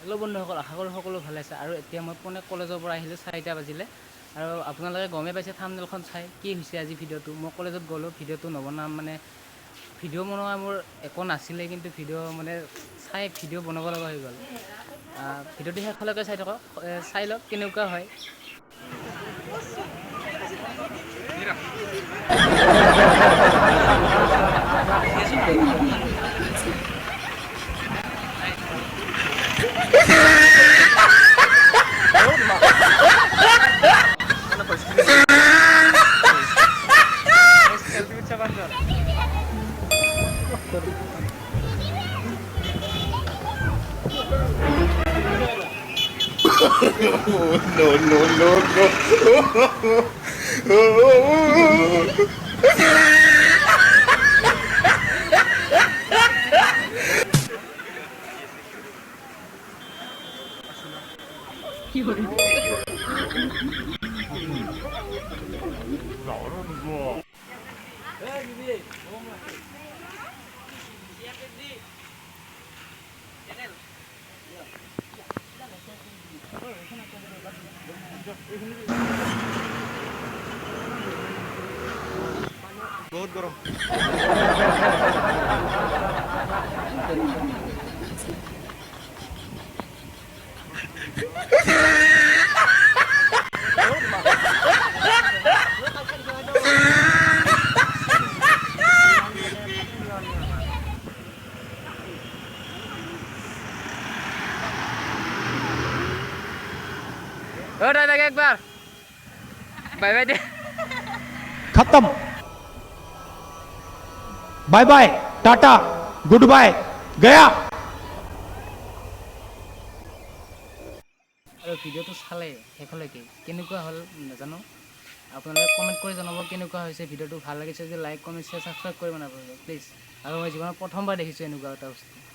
Hello' বন্ধুসকল, আশা কৰোঁ সকলো ভালে আছে। আৰু এতিয়া মই পুনে কলেজৰ পৰা আহিলোঁ, 4টা বাজিলে। আৰু আপোনালোকে গমেই পাইছে থাম্বনেইলখন চাই কি হৈছে আজি ভিডিঅ'টো। মই কলেজত গ'লোঁ, ভিডিঅ'টো নবনাম মানে ভিডিঅ' বনোৱা মোৰ একো নাছিলে, কিন্তু ভিডিঅ' মানে চাই ভিডিঅ' বনাব লগা হৈ গ'ল। ভিডিঅ'টো শেষলৈকে চাই থাকক, চাই লওক কেনেকুৱা হয়। No, no, no, no. বহুত গরম। एक बार बाय बाय दे। खत्म। Bye bye, tata, goodbye, गया। আৰু ভিডিঅ'টো চালে শেষলৈকে কেনেকুৱা হ'ল নাজানো, আপোনালোকে কমেণ্ট কৰি জনাব কেনেকুৱা হৈছে ভিডিঅ'টো। ভাল লাগিছে যদি লাইক, কমেণ্ট, শ্বেয়াৰ, ছাবস্ক্ৰাইব কৰিব নাপাহৰিব প্লিজ। আৰু মই জীৱনত প্ৰথমবাৰ দেখিছোঁ এনেকুৱা এটা বস্তু।